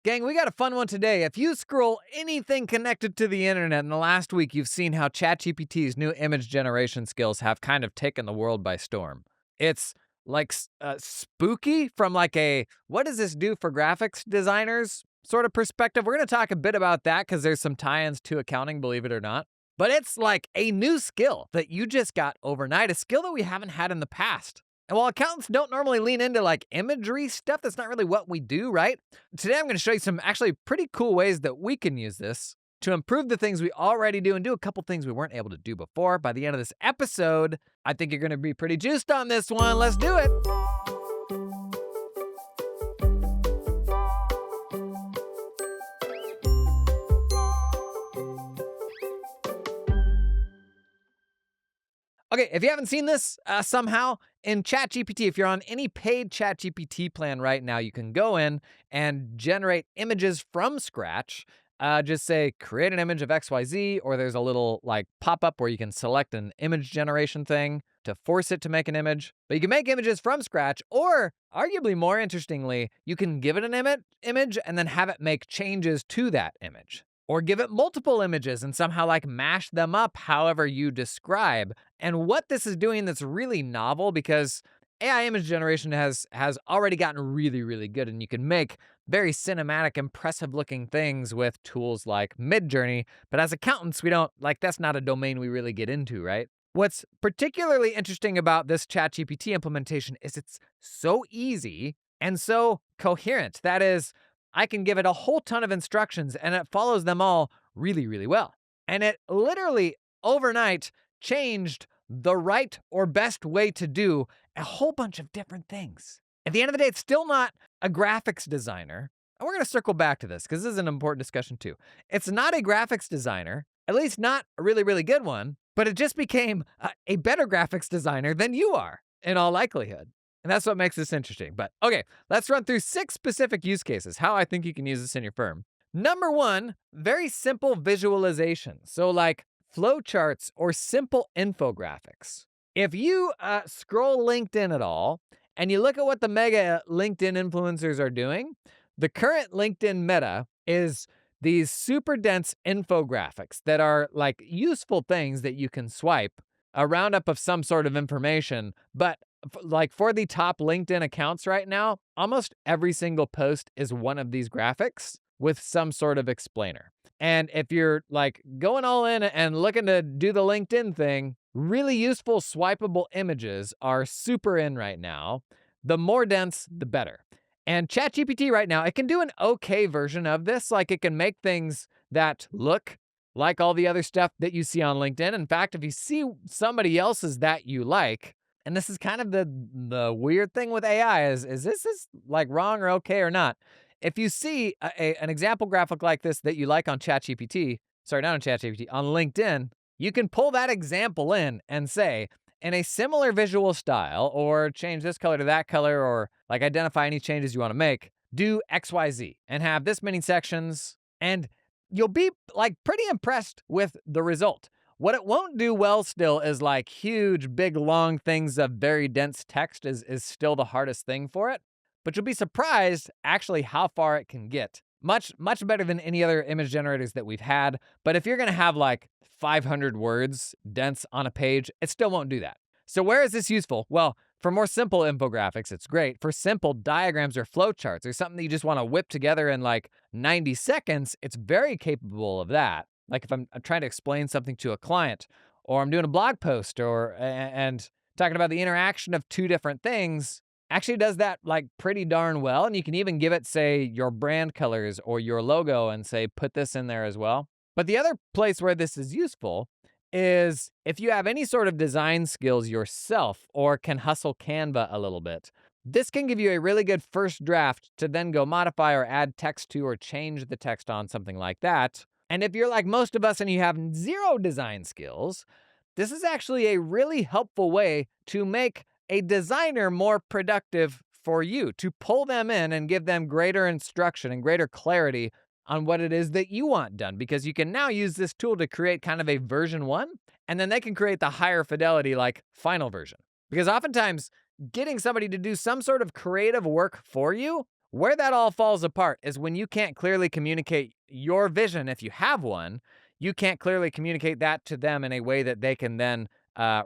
Gang, we got a fun one today. If you scroll anything connected to the internet in the last week, you've seen how ChatGPT's new image generation skills have kind of taken the world by storm. It's like spooky from like a what does this do for graphics designers sort of perspective. We're going to talk a bit about that because there's some tie-ins to accounting, believe it or not. But it's like a new skill that you just got overnight, a skill that we haven't had in the past. And while accountants don't normally lean into like imagery stuff, that's not really what we do, right? Today I'm going to show you some actually pretty cool ways that we can use this to improve the things we already do and do a couple things we weren't able to do before. By the end of this episode, I think you're going to be pretty juiced on this one. Let's do it. Okay, if you haven't seen this somehow in ChatGPT, if you're on any paid ChatGPT plan right now, you can go in and generate images from scratch. Just say, create an image of XYZ, or there's a little like pop-up where you can select an image generation thing to force it to make an image. But you can make images from scratch, or arguably more interestingly, you can give it an image and then have it make changes to that image. Or give it multiple images and somehow like mash them up however you describe. And what this is doing that's really novel, because AI image generation has already gotten really, really good, and you can make very cinematic, impressive looking things with tools like Midjourney. But as accountants, we don't like, that's not a domain we really get into, right? What's particularly interesting about this ChatGPT implementation is it's so easy and so coherent. That is, I can give it a whole ton of instructions and it follows them all really, really well. And it literally overnight changed the right or best way to do a whole bunch of different things. At the end of the day, it's still not a graphics designer. And we're going to circle back to this because this is an important discussion too. It's not a graphics designer, at least not a really, really good one, but it just became a better graphics designer than you are in all likelihood. And that's what makes this interesting. But okay, let's run through 6 specific use cases, how I think you can use this in your firm. Number 1, very simple visualization. So like flowcharts or simple infographics. If you scroll LinkedIn at all and you look at what the mega LinkedIn influencers are doing, the current LinkedIn meta is these super dense infographics that are like useful things that you can swipe, a roundup of some sort of information, but like for the top LinkedIn accounts right now, almost every single post is one of these graphics with some sort of explainer. And if you're like going all in and looking to do the LinkedIn thing, really useful swipeable images are super in right now. The more dense, the better. And ChatGPT right now, it can do an okay version of this. Like it can make things that look like all the other stuff that you see on LinkedIn. In fact, if you see somebody else's that you like, and this is kind of the weird thing with AI is this is like wrong or okay or not. If you see an example graphic like this that you like on ChatGPT, sorry, not on ChatGPT, on LinkedIn, you can pull that example in and say, in a similar visual style, or change this color to that color, or like identify any changes you want to make, do XYZ and have this many sections, and you'll be like pretty impressed with the result. What it won't do well still is like huge, big, long things of very dense text is still the hardest thing for it. But you'll be surprised actually how far it can get. Much, much better than any other image generators that we've had. But if you're going to have like 500 words dense on a page, it still won't do that. So where is this useful? Well, for more simple infographics, it's great. For simple diagrams or flowcharts or something that you just want to whip together in like 90 seconds, it's very capable of that. Like if I'm trying to explain something to a client, or I'm doing a blog post, and talking about the interaction of 2 different things, actually does that like pretty darn well. And you can even give it, say, your brand colors or your logo and say, put this in there as well. But the other place where this is useful is if you have any sort of design skills yourself or can hustle Canva a little bit. This can give you a really good first draft to then go modify or add text to or change the text on, something like that. And if you're like most of us and you have 0 design skills, this is actually a really helpful way to make a designer more productive for you, to pull them in and give them greater instruction and greater clarity on what it is that you want done, because you can now use this tool to create kind of a version 1, and then they can create the higher fidelity, like final version. Because oftentimes getting somebody to do some sort of creative work for you Where that all falls apart is when you can't clearly communicate your vision, if you have one, you can't clearly communicate that to them in a way that they can then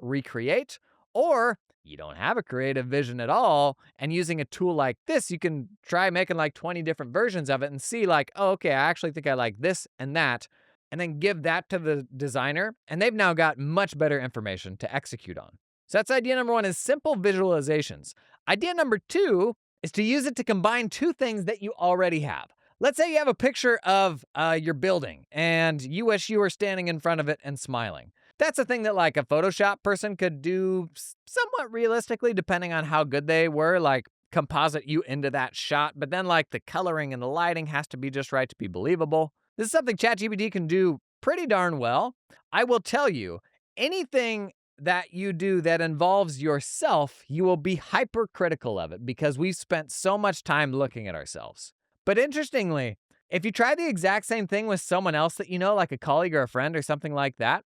recreate, or you don't have a creative vision at all. And using a tool like this, you can try making like 20 different versions of it and see like, oh, okay, I actually think I like this and that, and then give that to the designer. And they've now got much better information to execute on. So that's idea number one, is simple visualizations. Idea number two is to use it to combine two things that you already have. Let's say you have a picture of your building and you wish you were standing in front of it and smiling. That's a thing that like a Photoshop person could do somewhat realistically, depending on how good they were, like composite you into that shot. But then like the coloring and the lighting has to be just right to be believable. This is something ChatGPT can do pretty darn well. I will tell you, anything that you do that involves yourself, you will be hypercritical of it because we've spent so much time looking at ourselves. But interestingly, if you try the exact same thing with someone else that you know, like a colleague or a friend or something like that,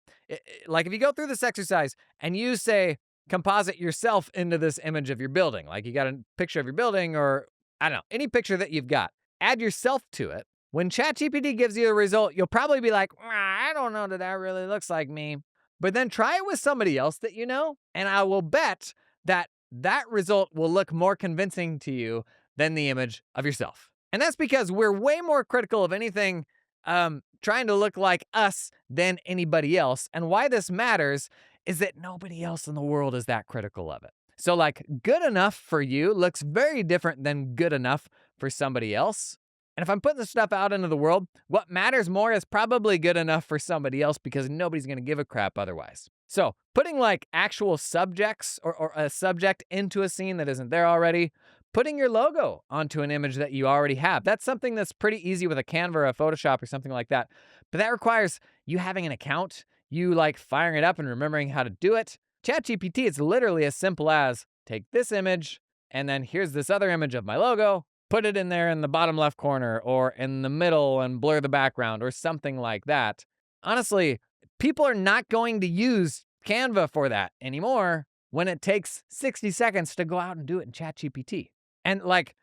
like if you go through this exercise and you say, composite yourself into this image of your building, like you got a picture of your building or I don't know, any picture that you've got, add yourself to it. When ChatGPT gives you a result, you'll probably be like, I don't know that that really looks like me. But then try it with somebody else that you know, and I will bet that that result will look more convincing to you than the image of yourself. And that's because we're way more critical of anything trying to look like us than anybody else. And why this matters is that nobody else in the world is that critical of it. So like good enough for you looks very different than good enough for somebody else. And if I'm putting this stuff out into the world, what matters more is probably good enough for somebody else because nobody's going to give a crap otherwise. So putting like actual subjects or a subject into a scene that isn't there already, putting your logo onto an image that you already have. That's something that's pretty easy with a Canva or a Photoshop or something like that. But that requires you having an account, you like firing it up and remembering how to do it. ChatGPT, it's literally as simple as take this image and then here's this other image of my logo. Put it in there in the bottom left corner or in the middle and blur the background or something like that. Honestly, people are not going to use Canva for that anymore when it takes 60 seconds to go out and do it in ChatGPT. And like,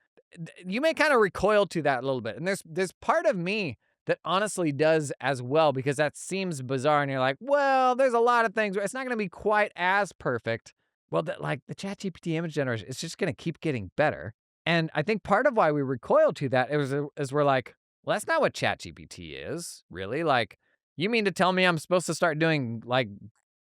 you may kind of recoil to that a little bit. And there's part of me that honestly does as well because that seems bizarre. And you're like, well, there's a lot of things where it's not going to be quite as perfect. Well, like the ChatGPT image generation, it's just going to keep getting better. And I think part of why we recoil to that is we're like, well, that's not what ChatGPT is, really. Like, you mean to tell me I'm supposed to start doing like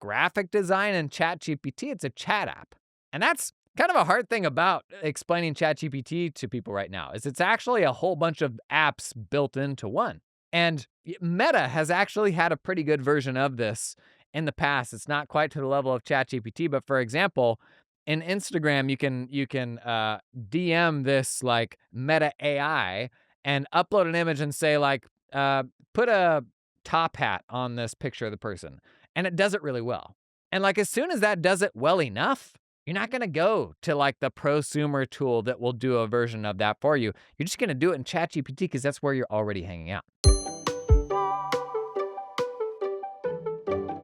graphic design in ChatGPT? It's a chat app. And that's kind of a hard thing about explaining ChatGPT to people right now, is it's actually a whole bunch of apps built into one. And Meta has actually had a pretty good version of this in the past. It's not quite to the level of ChatGPT, but for example, in Instagram, you can DM this like Meta AI and upload an image and say like, put a top hat on this picture of the person. And it does it really well. And like as soon as that does it well enough, you're not going to go to like the prosumer tool that will do a version of that for you. You're just going to do it in ChatGPT because that's where you're already hanging out.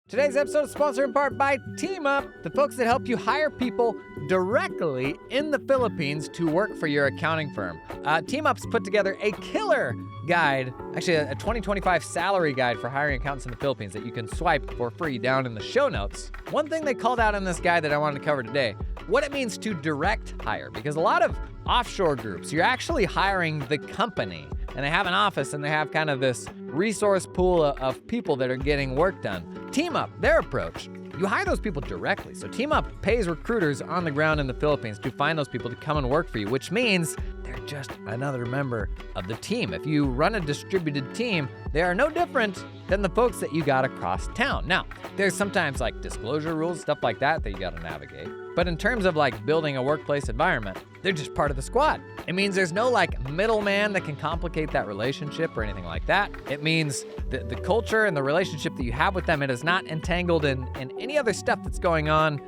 Today's episode is sponsored in part by TeamUp, the folks that help you hire people directly in the Philippines to work for your accounting firm. TeamUp's put together a killer guide, actually a 2025 salary guide for hiring accountants in the Philippines that you can swipe for free down in the show notes. One thing they called out in this guide that I wanted to cover today, what it means to direct hire, because a lot of offshore groups, you're actually hiring the company and they have an office and they have kind of this resource pool of people that are getting work done. TeamUp, their approach, you hire those people directly. So TeamUp pays recruiters on the ground in the Philippines to find those people to come and work for you, which means they're just another member of the team. If you run a distributed team, they are no different than the folks that you got across town. Now, there's sometimes like disclosure rules, stuff like that you got to navigate. But in terms of like building a workplace environment, they're just part of the squad. It means there's no like middleman that can complicate that relationship or anything like that. It means that the culture and the relationship that you have with them, it is not entangled in any other stuff that's going on,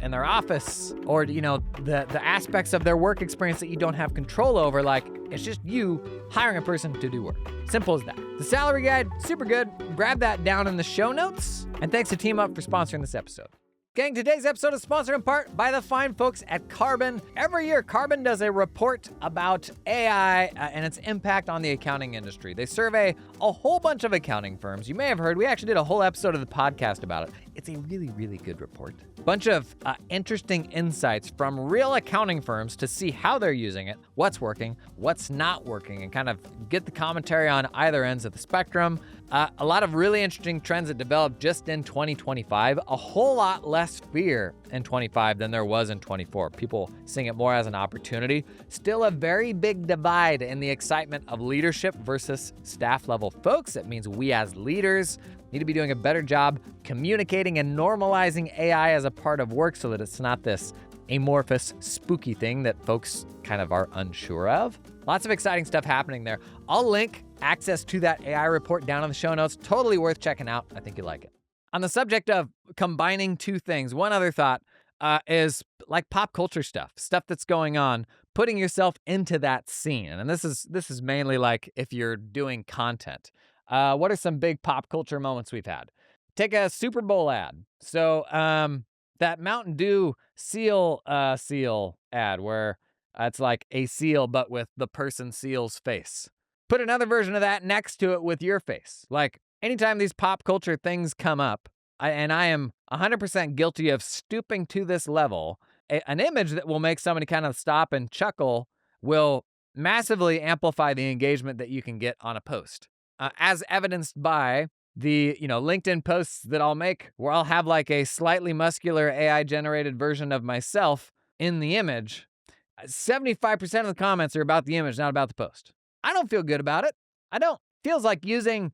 in their office or, the aspects of their work experience that you don't have control over. Like, it's just you hiring a person to do work. Simple as that. The salary guide, super good. Grab that down in the show notes. And thanks to TeamUp for sponsoring this episode. Gang, today's episode is sponsored in part by the fine folks at Carbon. Every year, Carbon does a report about AI and its impact on the accounting industry. They survey a whole bunch of accounting firms. You may have heard, we actually did a whole episode of the podcast about it. It's a really, really good report. Bunch of interesting insights from real accounting firms to see how they're using it, what's working, what's not working, and kind of get the commentary on either ends of the spectrum. A lot of really interesting trends that developed just in 2025. A whole lot less fear in 25 than there was in 24. People seeing it more as an opportunity. Still a very big divide in the excitement of leadership versus staff level folks. It means we as leaders need to be doing a better job communicating and normalizing AI as a part of work so that it's not this amorphous, spooky thing that folks kind of are unsure of. Lots of exciting stuff happening there. I'll link access to that AI report down in the show notes. Totally worth checking out. I think you'll like it. On the subject of combining two things, one other thought is like pop culture stuff that's going on, putting yourself into that scene. And this is mainly like if you're doing content. What are some big pop culture moments we've had? Take a Super Bowl ad. So that Mountain Dew seal ad where it's like a seal, but with the person seal's face. Put another version of that next to it with your face. Like anytime these pop culture things come up, and I am 100% guilty of stooping to this level, an image that will make somebody kind of stop and chuckle will massively amplify the engagement that you can get on a post. As evidenced by the LinkedIn posts that I'll make where I'll have like a slightly muscular AI generated version of myself in the image. 75% of the comments are about the image, not about the post. I don't feel good about it. I don't. Feels like using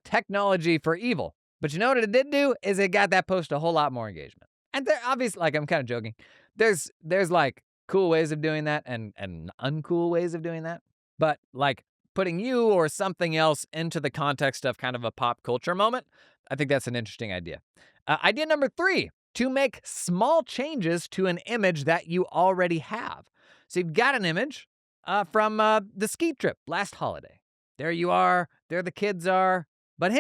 technology for evil. But you know what it did do is it got that post a whole lot more engagement. And there obviously, like I'm kind of joking, there's like cool ways of doing that and uncool ways of doing that. But like putting you or something else into the context of kind of a pop culture moment, I think that's an interesting idea. Idea number 3, to make small changes to an image that you already have. So you've got an image from the ski trip last holiday. There you are, there the kids are, but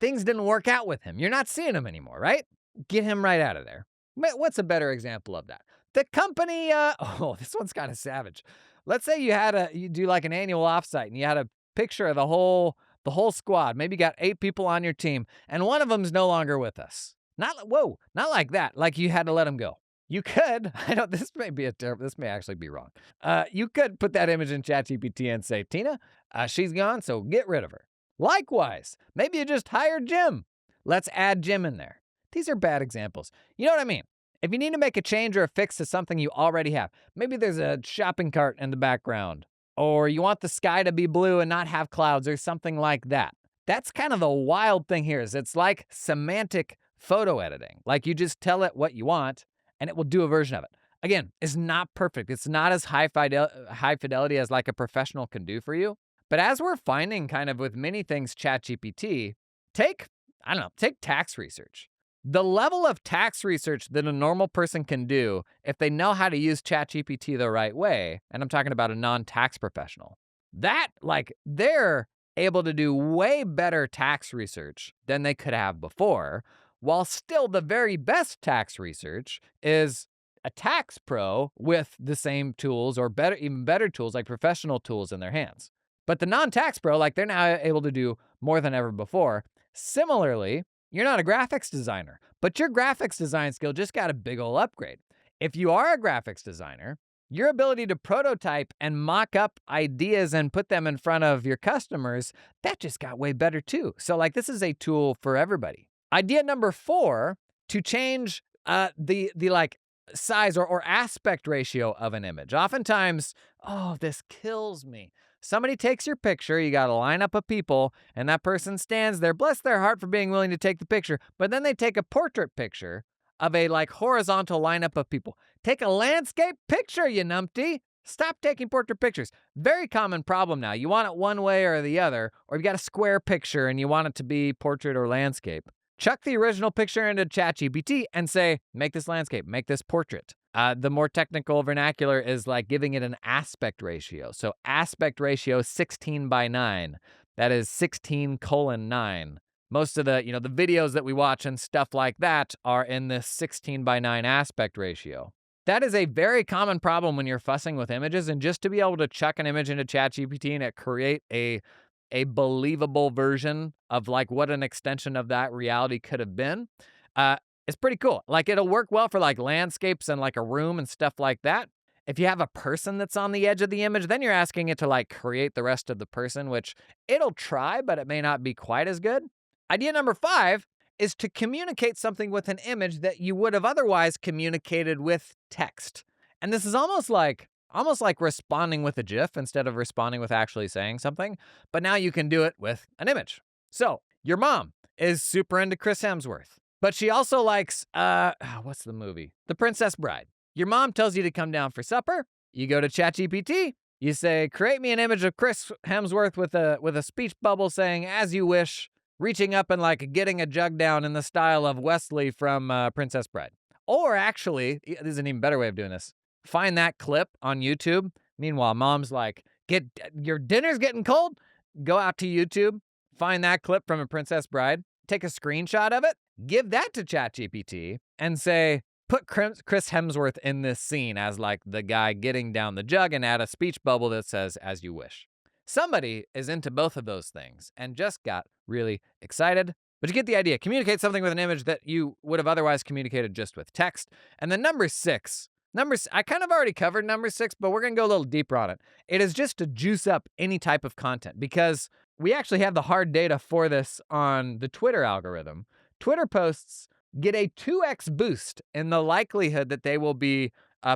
things didn't work out with him. You're not seeing him anymore, right? Get him right out of there. What's a better example of that? The company, this one's kind of savage. Let's say you do like an annual offsite and you had a picture of the whole squad. Maybe you got 8 people on your team and one of them's no longer with us. Not like that. Like you had to let him go. You could, this may actually be wrong. You could put that image in ChatGPT and say, Tina, she's gone, so get rid of her. Likewise, maybe you just hired Jim. Let's add Jim in there. These are bad examples. You know what I mean? If you need to make a change or a fix to something you already have, maybe there's a shopping cart in the background, or you want the sky to be blue and not have clouds or something like that. That's kind of the wild thing here is it's like semantic photo editing. Like you just tell it what you want and it will do a version of it. Again, it's not perfect. It's not as high fidelity as like a professional can do for you. But as we're finding kind of with many things ChatGPT, take tax research. The level of tax research that a normal person can do if they know how to use ChatGPT the right way, and I'm talking about a non-tax professional, that they're able to do way better tax research than they could have before, while still the very best tax research is a tax pro with the same tools or better, even better tools like professional tools in their hands. But the non-tax pro, they're now able to do more than ever before. Similarly, you're not a graphics designer, but your graphics design skill just got a big ol' upgrade. If you are a graphics designer, your ability to prototype and mock up ideas and put them in front of your customers, that just got way better too. So this is a tool for everybody. Idea number 4, to change the size or aspect ratio of an image. Oftentimes, this kills me. Somebody takes your picture, you got a lineup of people, and that person stands there, bless their heart for being willing to take the picture, but then they take a portrait picture of a horizontal lineup of people. Take a landscape picture, you numpty. Stop taking portrait pictures. Very common problem now. You want it one way or the other, or you've got a square picture and you want it to be portrait or landscape. Chuck the original picture into ChatGPT and say, make this landscape, make this portrait. The more technical vernacular is giving it an aspect ratio. So aspect ratio 16:9. That is 16:9. most of the, the videos that we watch and stuff like that are in this 16:9 aspect ratio. That is a very common problem when you're fussing with images, and just to be able to chuck an image into ChatGPT and it create a believable version of like what an extension of that reality could have been, uh, it's pretty cool. Like it'll work well for like landscapes and like a room and stuff like that. If you have a person that's on the edge of the image, then you're asking it to like create the rest of the person, which it'll try, but it may not be quite as good. Idea number 5 is to communicate something with an image that you would have otherwise communicated with text. And this is almost like responding with a GIF instead of responding with actually saying something, but now you can do it with an image. So, your mom is super into Chris Hemsworth, but she also likes what's the movie? The Princess Bride. Your mom tells you to come down for supper. You go to ChatGPT. You say, "Create me an image of Chris Hemsworth with a speech bubble saying as you wish, reaching up and like getting a jug down in the style of Wesley from Princess Bride." Or actually, there's an even better way of doing this. Find that clip on YouTube. Meanwhile, mom's like, "Get your dinner's getting cold." Go out to YouTube, find that clip from A Princess Bride, take a screenshot of it, give that to ChatGPT, and say, "Put Chris Hemsworth in this scene as like the guy getting down the jug and add a speech bubble that says as you wish." Somebody is into both of those things and just got really excited. But you get the idea. Communicate something with an image that you would have otherwise communicated just with text. And then number 6. I kind of already covered number 6, but we're going to go a little deeper on it. It is just to juice up any type of content because we actually have the hard data for this on the Twitter algorithm. Twitter posts get a 2x boost in the likelihood that they will be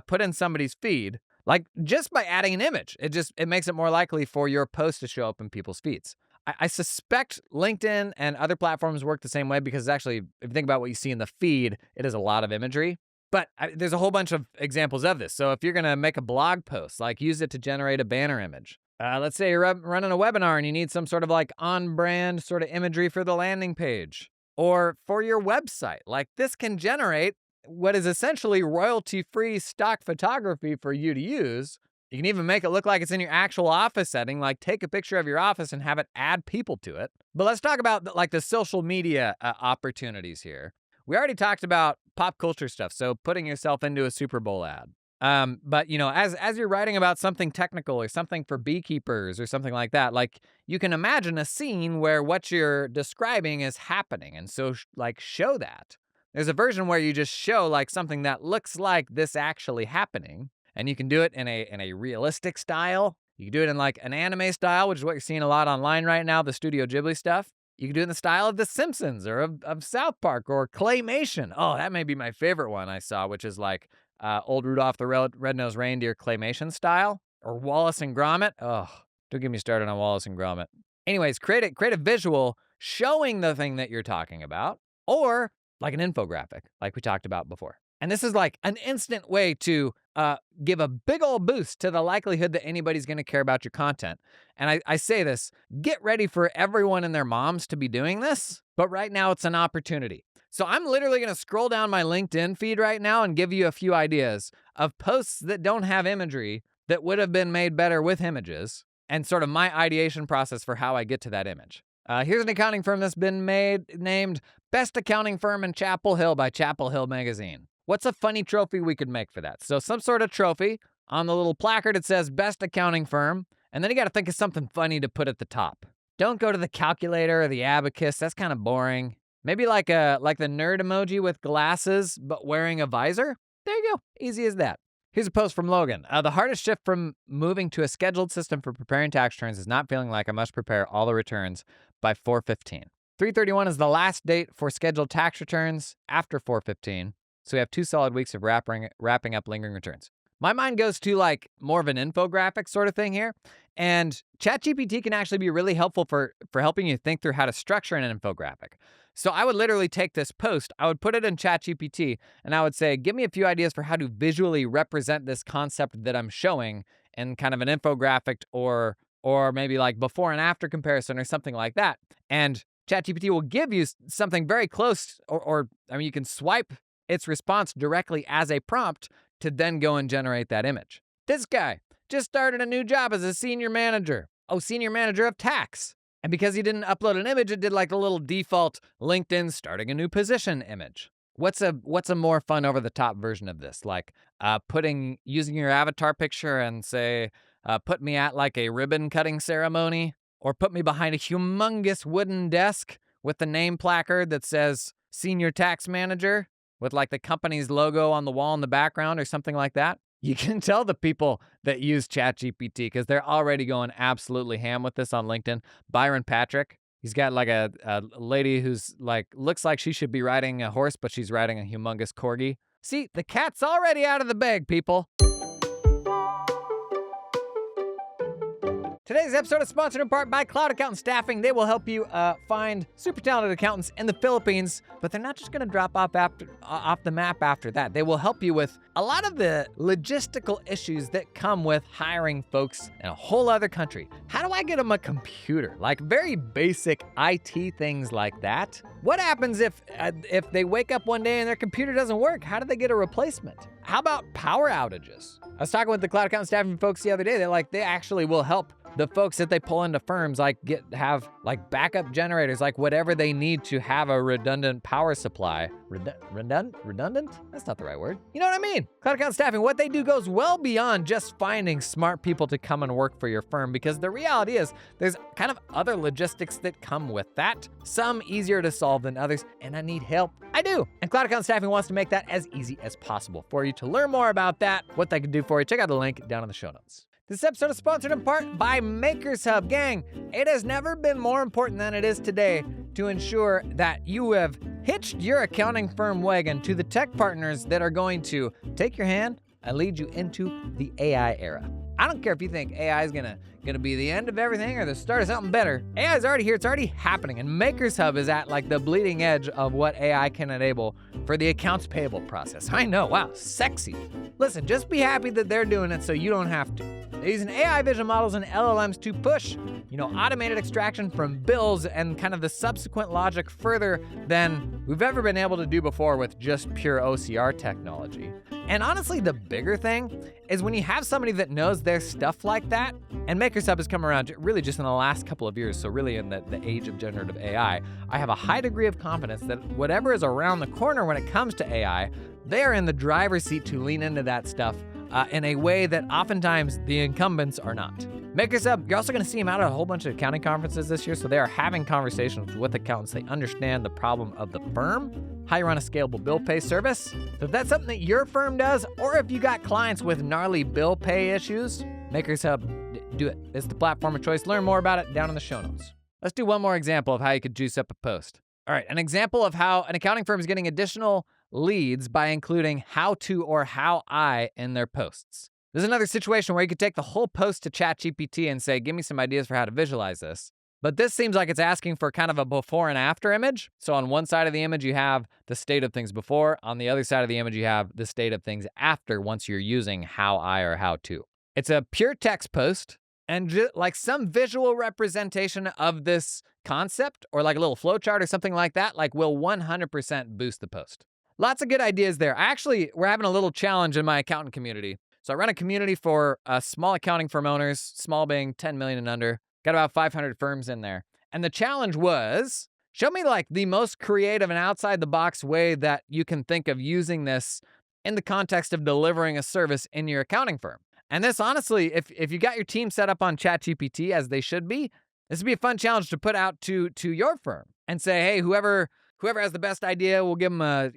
put in somebody's feed, like just by adding an image. It makes it more likely for your post to show up in people's feeds. I suspect LinkedIn and other platforms work the same way because actually, if you think about what you see in the feed, it is a lot of imagery. But there's a whole bunch of examples of this. So if you're going to make a blog post, like use it to generate a banner image. Let's say you're running a webinar and you need some sort of like on-brand sort of imagery for the landing page or for your website. Like this can generate what is essentially royalty-free stock photography for you to use. You can even make it look like it's in your actual office setting, like take a picture of your office and have it add people to it. But let's talk about like the social media opportunities here. We already talked about pop culture stuff, so putting yourself into a Super Bowl ad. But as you're writing about something technical or something for beekeepers or something like that, like you can imagine a scene where what you're describing is happening, and so like show that. There's a version where you just show like something that looks like this actually happening, and you can do it in a realistic style. You can do it in like an anime style, which is what you're seeing a lot online right now, the Studio Ghibli stuff. You can do it in the style of The Simpsons or of South Park or claymation. Oh, that may be my favorite one I saw, which is like old Rudolph the Red-Nosed Reindeer claymation style, or Wallace and Gromit. Oh, don't get me started on Wallace and Gromit. Anyways, create a visual showing the thing that you're talking about, or like an infographic, like we talked about before. And this is like an instant way to give a big old boost to the likelihood that anybody's going to care about your content. And I say this, get ready for everyone and their moms to be doing this, but right now it's an opportunity. So I'm literally going to scroll down my LinkedIn feed right now and give you a few ideas of posts that don't have imagery that would have been made better with images and sort of my ideation process for how I get to that image. Here's an accounting firm that's been named Best Accounting Firm in Chapel Hill by Chapel Hill Magazine. What's a funny trophy we could make for that? So some sort of trophy. On the little placard, it says Best Accounting Firm. And then you got to think of something funny to put at the top. Don't go to the calculator or the abacus. That's kind of boring. Maybe like the nerd emoji with glasses, but wearing a visor. There you go. Easy as that. Here's a post from Logan. The hardest shift from moving to a scheduled system for preparing tax returns is not feeling like I must prepare all the returns by 4/15. 3/31 is the last date for scheduled tax returns after 4/15. So we have 2 solid weeks of wrapping up lingering returns. My mind goes to like more of an infographic sort of thing here. And ChatGPT can actually be really helpful for helping you think through how to structure an infographic. So I would literally take this post, I would put it in ChatGPT, and I would say, give me a few ideas for how to visually represent this concept that I'm showing in kind of an infographic or maybe like before and after comparison or something like that. And ChatGPT will give you something very close, or you can swipe its response directly as a prompt to then go and generate that image. This guy just started a new job as a senior manager. Oh, senior manager of tax. And because you didn't upload an image, it did like the little default LinkedIn starting a new position image. What's a more fun over the top version of this? Like using your avatar picture and say, put me at like a ribbon cutting ceremony, or put me behind a humongous wooden desk with the name placard that says senior tax manager with like the company's logo on the wall in the background or something like that. You can tell the people that use ChatGPT because they're already going absolutely ham with this on LinkedIn. Byron Patrick, he's got like a lady who's like, looks like she should be riding a horse, but she's riding a humongous corgi. See, the cat's already out of the bag, people. Today's episode is sponsored in part by Cloud Accountant Staffing. They will help you find super talented accountants in the Philippines, but they're not just going to drop off the map after that. They will help you with a lot of the logistical issues that come with hiring folks in a whole other country. How do I get them a computer? Like very basic IT things like that. What happens if they wake up one day and their computer doesn't work? How do they get a replacement? How about power outages? I was talking with the Cloud Accountant Staffing folks the other day. They actually will help the folks that they pull into firms have backup generators, like whatever they need to have a redundant power supply. Redundant? That's not the right word. You know what I mean? Cloud Accountant Staffing, what they do goes well beyond just finding smart people to come and work for your firm, because the reality is there's kind of other logistics that come with that. Some easier to solve than others, and I need help. I do. And Cloud Accountant Staffing wants to make that as easy as possible for you. To learn more about that, what they can do for you, check out the link down in the show notes. This episode is sponsored in part by Makers Hub. Gang, it has never been more important than it is today to ensure that you have hitched your accounting firm wagon to the tech partners that are going to take your hand and lead you into the AI era. I don't care if you think AI is gonna be the end of everything or the start of something better. AI is already here, it's already happening, and Makers Hub is at like the bleeding edge of what AI can enable for the accounts payable process. I know, wow, sexy. Listen, just be happy that they're doing it so you don't have to. They're using AI vision models and LLMs to push, automated extraction from bills and kind of the subsequent logic further than we've ever been able to do before with just pure OCR technology. And honestly, the bigger thing is when you have somebody that knows their stuff like that, and Makers Hub has come around really just in the last couple of years, so really in the age of generative AI, I have a high degree of confidence that whatever is around the corner when it comes to AI, they're in the driver's seat to lean into that stuff in a way that oftentimes the incumbents are not. Makers Hub, you're also going to see them out at a whole bunch of accounting conferences this year, so they are having conversations with accountants. They understand the problem of the firm, how you run a scalable bill pay service. So if that's something that your firm does, or if you got clients with gnarly bill pay issues, Makers Hub, do it. It's the platform of choice. Learn more about it down in the show notes. Let's do one more example of how you could juice up a post. All right, an example of how an accounting firm is getting additional leads by including how to or how I in their posts. There's another situation where you could take the whole post to ChatGPT and say, give me some ideas for how to visualize this. But this seems like it's asking for kind of a before and after image. So on one side of the image, you have the state of things before. On the other side of the image, you have the state of things after once you're using how I or how to. It's a pure text post and like some visual representation of this concept or like a little flowchart or something like that, like will 100% boost the post. Lots of good ideas there. We're having a little challenge in my accountant community. So I run a community for small accounting firm owners, small being 10 million and under. Got about 500 firms in there. And the challenge was, show me like the most creative and outside the box way that you can think of using this in the context of delivering a service in your accounting firm. And this, honestly, if you got your team set up on ChatGPT as they should be, this would be a fun challenge to put out to your firm and say, hey, whoever has the best idea, we'll give them a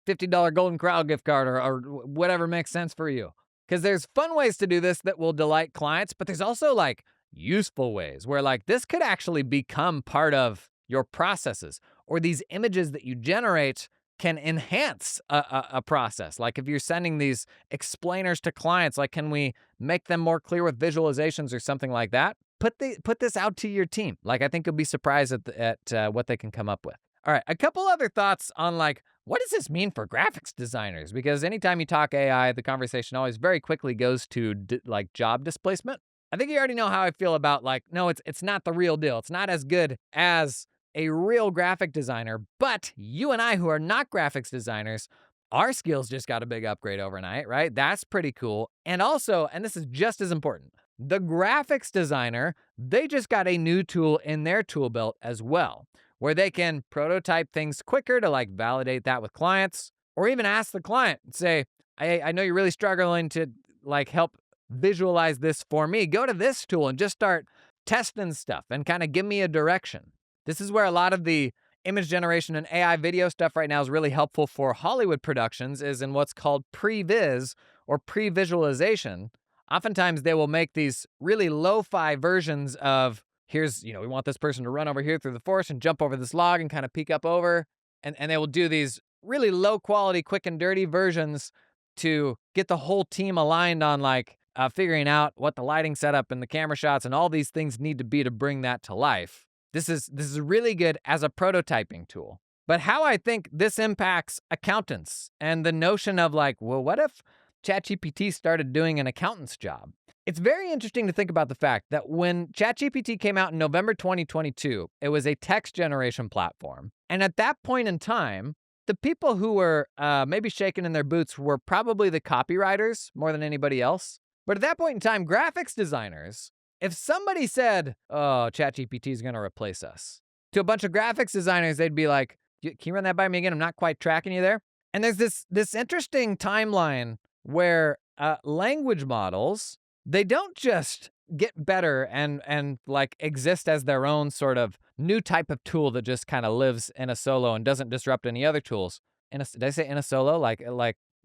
$50 Golden Corral gift card or whatever makes sense for you. Because there's fun ways to do this that will delight clients, but there's also like useful ways where like this could actually become part of your processes, or these images that you generate can enhance a process. Like if you're sending these explainers to clients, like can we make them more clear with visualizations or something like that? Put this out to your team. Like I think you'll be surprised at what they can come up with. All right, a couple other thoughts on like, what does this mean for graphics designers? Because anytime you talk AI, the conversation always very quickly goes to like job displacement. I think you already know how I feel about like, no, it's not the real deal. It's not as good as a real graphic designer, but you and I who are not graphics designers, our skills just got a big upgrade overnight, right? That's pretty cool. And also, and this is just as important, The graphics designer, they just got a new tool in their tool belt as well, where they can prototype things quicker to like validate that with clients, or even ask the client, say, I know you're really struggling to like help visualize this for me. Go to this tool and just start testing stuff and kind of give me a direction. This is where a lot of the image generation and AI video stuff right now is really helpful for Hollywood productions, is in what's called pre-viz or pre-visualization. Oftentimes they will make these really lo-fi versions of, here's, we want this person to run over here through the forest and jump over this log and kind of peek up over. And they will do these really low quality, quick and dirty versions to get the whole team aligned on like figuring out what the lighting setup and the camera shots and all these things need to be to bring that to life. This is really good as a prototyping tool. But how I think this impacts accountants and the notion of like, well, what if ChatGPT started doing an accountant's job? It's very interesting to think about the fact that when ChatGPT came out in November 2022, it was a text generation platform. And at that point in time, the people who were maybe shaking in their boots were probably the copywriters more than anybody else. But at that point in time, graphics designers, if somebody said, oh, ChatGPT is going to replace us, to a bunch of graphics designers, they'd be like, can you run that by me again? I'm not quite tracking you there. And there's this interesting timeline where language models, they don't just get better and like exist as their own sort of new type of tool that just kind of lives in a solo and doesn't disrupt any other tools. Did I say in a solo? Like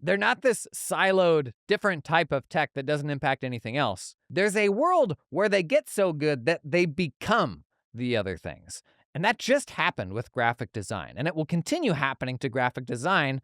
they're not this siloed, different type of tech that doesn't impact anything else. There's a world where they get so good that they become the other things. And that just happened with graphic design. And it will continue happening to graphic design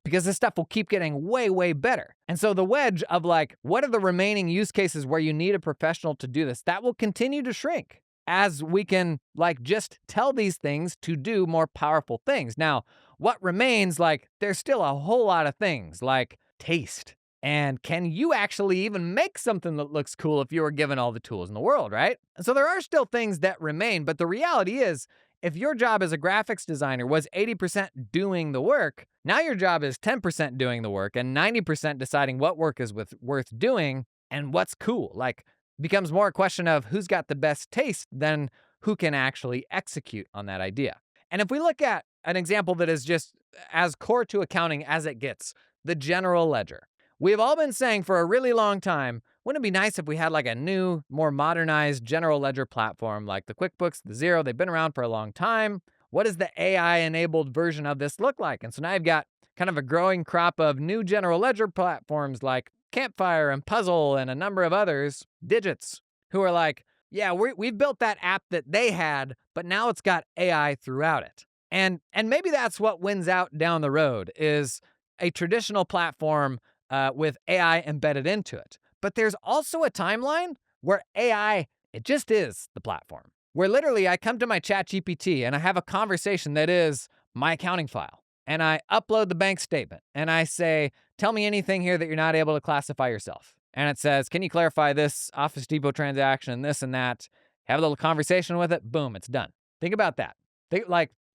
because this stuff will keep getting way, way better. And so the wedge of like, what are the remaining use cases where you need a professional to do this? That will continue to shrink as we can like just tell these things to do more powerful things. Now, what remains, like, there's still a whole lot of things like taste. And can you actually even make something that looks cool if you were given all the tools in the world, right? And so there are still things that remain, but the reality is, if your job as a graphics designer was 80% doing the work, now your job is 10% doing the work and 90% deciding what work is worth doing and what's cool. Like, becomes more a question of who's got the best taste than who can actually execute on that idea. And if we look at an example that is just as core to accounting as it gets, the general ledger. We've all been saying for a really long time, wouldn't it be nice if we had like a new, more modernized general ledger platform like the QuickBooks, the Xero? They've been around for a long time. What does the AI-enabled version of this look like? And so now you've got kind of a growing crop of new general ledger platforms like Campfire and Puzzle and a number of others, Digits, who are like, yeah, we've built that app that they had, but now it's got AI throughout it. And maybe that's what wins out down the road, is a traditional platform with AI embedded into it. But there's also a timeline where AI, it just is the platform, where literally I come to my ChatGPT and I have a conversation that is my accounting file. And I upload the bank statement and I say, tell me anything here that you're not able to classify yourself. And it says, can you clarify this Office Depot transaction, this and that? Have a little conversation with it. Boom, it's done. Think about that.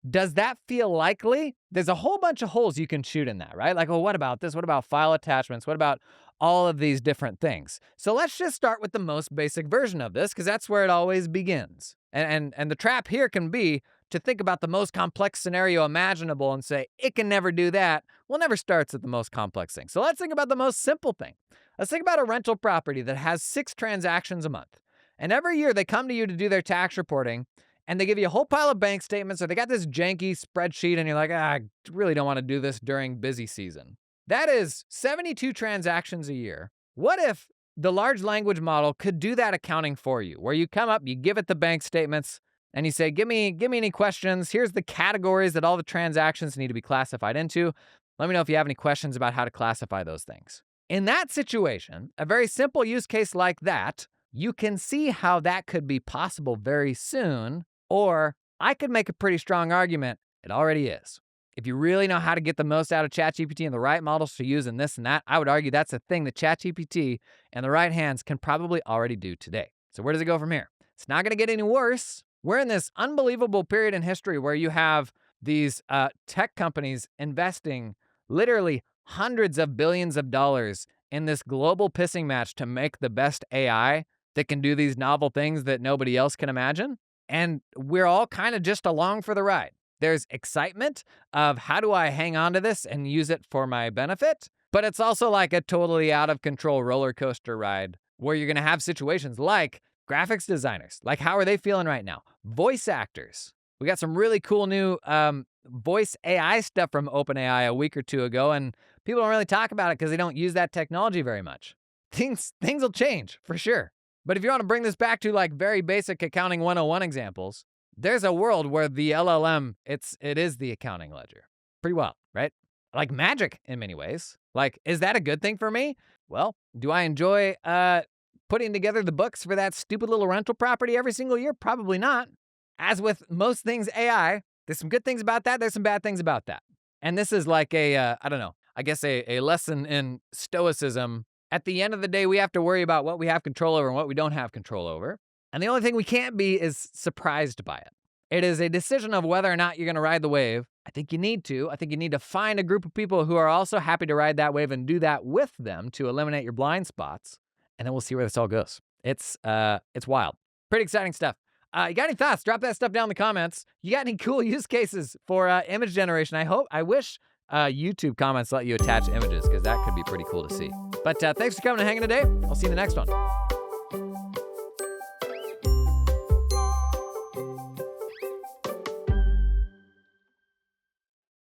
Does that feel likely? There's a whole bunch of holes you can shoot in that, right? Like, well, what about this? What about file attachments? What about all of these different things? So let's just start with the most basic version of this, because that's where it always begins. And the trap here can be to think about the most complex scenario imaginable and say, it can never do that. Well, never starts at the most complex thing. So let's think about the most simple thing. Let's think about a rental property that has 6 transactions a month. And every year they come to you to do their tax reporting, and they give you a whole pile of bank statements, or they got this janky spreadsheet, and you're like, I really don't want to do this during busy season. That is 72 transactions a year. What if the large language model could do that accounting for you, where you come up, you give it the bank statements, and you say, give me any questions. Here's the categories that all the transactions need to be classified into. Let me know if you have any questions about how to classify those things. In that situation, a very simple use case like that, you can see how that could be possible very soon. Or I could make a pretty strong argument, it already is. If you really know how to get the most out of ChatGPT and the right models to use in this and that, I would argue that's a thing that ChatGPT and the right hands can probably already do today. So where does it go from here? It's not going to get any worse. We're in this unbelievable period in history where you have these tech companies investing literally hundreds of billions of dollars in this global pissing match to make the best AI that can do these novel things that nobody else can imagine. And we're all kind of just along for the ride. There's excitement of how do I hang on to this and use it for my benefit? But it's also like a totally out of control roller coaster ride where you're going to have situations like graphics designers. Like, how are they feeling right now? Voice actors. We got some really cool new voice AI stuff from OpenAI a week or two ago, and people don't really talk about it because they don't use that technology very much. Things will change for sure. But if you want to bring this back to like very basic accounting 101 examples, there's a world where the LLM, it is the accounting ledger. Pretty wild, right? Like magic in many ways. Like, is that a good thing for me? Well, do I enjoy putting together the books for that stupid little rental property every single year? Probably not. As with most things AI, there's some good things about that. There's some bad things about that. And this is like I don't know, I guess a lesson in stoicism. At the end of the day, we have to worry about what we have control over and what we don't have control over. And the only thing we can't be is surprised by it. It is a decision of whether or not you're going to ride the wave. I think you need to. I think you need to find a group of people who are also happy to ride that wave and do that with them to eliminate your blind spots. And then we'll see where this all goes. It's wild. Pretty exciting stuff. You got any thoughts? Drop that stuff down in the comments. You got any cool use cases for image generation? I wish YouTube comments let you attach images because that could be pretty cool to see. But thanks for coming and hanging today. I'll see you in the next one.